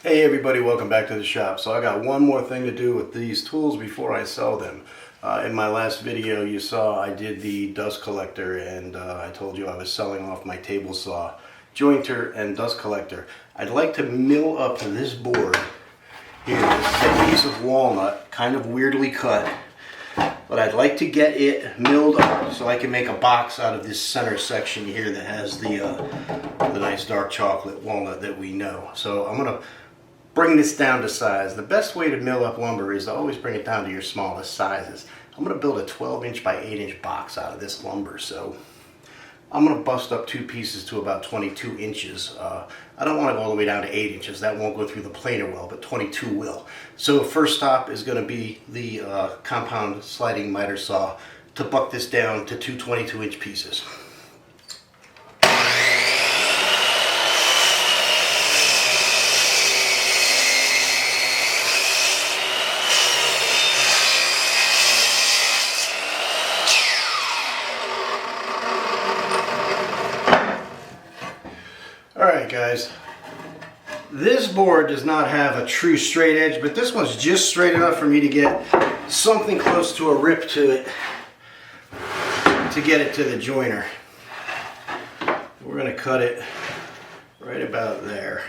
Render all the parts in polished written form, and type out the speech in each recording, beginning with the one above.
Hey everybody, welcome back to the shop. So I got one more thing to do with these tools before I sell them. In my last video you saw I did the dust collector, and I told you I was selling off my table saw, jointer, and dust collector. I'd like to mill up this board here. This is a piece of walnut, kind of weirdly cut, but I'd like to get it milled up so I can make a box out of this center section here that has the nice dark chocolate walnut that we know. So I'm going to bring this down to size. The best way to mill up lumber is to always bring it down to your smallest sizes. I'm going to build a 12-inch by 8-inch box out of this lumber, so I'm going to bust up two pieces to about 22 inches. I don't want to go all the way down to 8 inches. That won't go through the planer well, but 22 will. So first stop is going to be the compound sliding miter saw to buck this down to two 22-inch pieces. Alright guys, this board does not have a true straight edge, but this one's just straight enough for me to get something close to a rip to it to get it to the joiner. We're going to cut it right about there.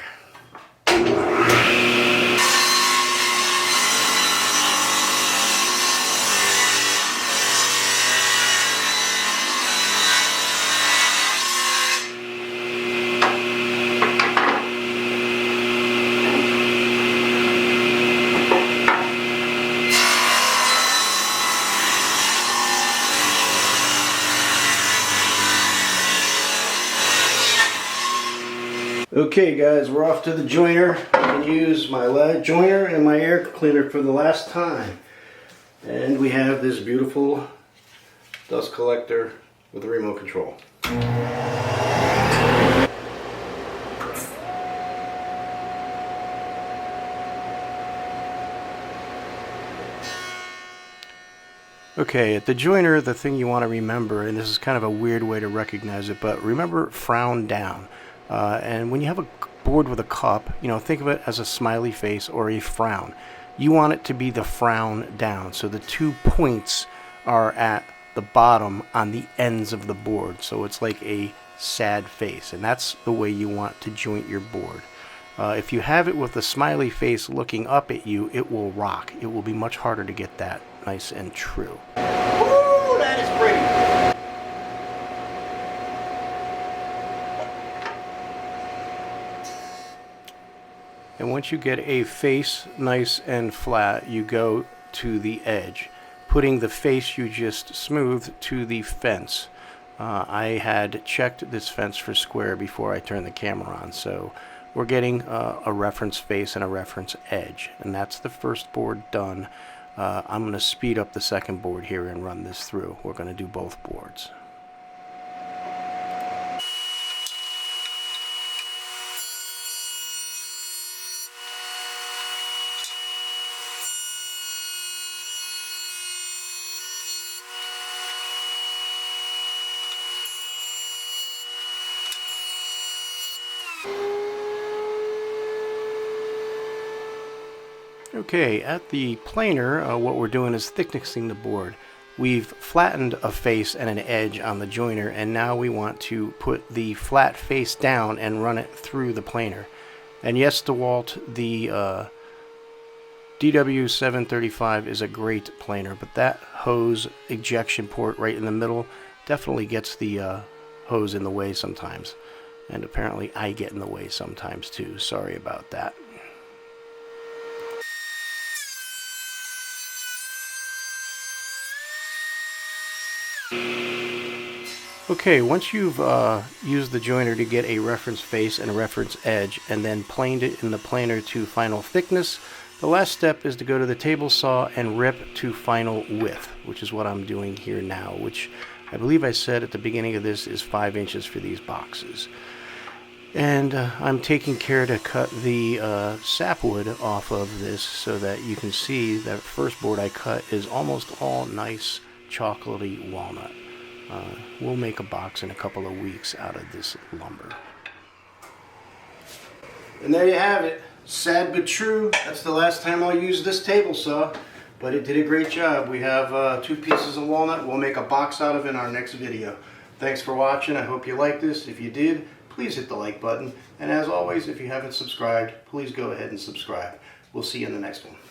Okay guys, we're off to the joiner. I can use my lead joiner and my air cleaner for the last time. And we have this beautiful dust collector with a remote control. Okay, at the joiner, the thing you want to remember, and this is kind of a weird way to recognize it, but remember frown down. And when you have a board with a cup, think of it as a smiley face or a frown. You want it to be the frown down. So the 2 points are at the bottom on the ends of the board. So it's like a sad face. And that's the way you want to joint your board. If you have it with a smiley face looking up at you, it will rock. It will be much harder to get that nice and true. Ooh, that is pretty. And once you get a face nice and flat, you go to the edge, putting the face you just smoothed to the fence. I had checked this fence for square before I turned the camera on, so we're getting a reference face and a reference edge, and that's the first board done. I'm going to speed up the second board here and run this through. We're going to do both boards. Okay, at the planer, what we're doing is thicknessing the board. We've flattened a face and an edge on the joiner, and now we want to put the flat face down and run it through the planer. And yes, DeWalt, the DW735 is a great planer, but that hose ejection port right in the middle definitely gets the hose in the way sometimes. And apparently I get in the way sometimes too. Sorry about that. Okay, once you've used the joiner to get a reference face and a reference edge and then planed it in the planer to final thickness, the last step is to go to the table saw and rip to final width, which is what I'm doing here now, which I believe I said at the beginning of this is 5 inches for these boxes. And I'm taking care to cut the sapwood off of this so that you can see that first board I cut is almost all nice chocolatey walnut. We'll make a box in a couple of weeks out of this lumber. And there you have it. Sad but true, that's the last time I'll use this table saw, but it did a great job. We have 2 pieces of walnut. We'll make a box out of it in our next video. Thanks for watching. I hope you liked this. If you did, please hit the like button. And as always, if you haven't subscribed, please go ahead and subscribe. We'll see you in the next one.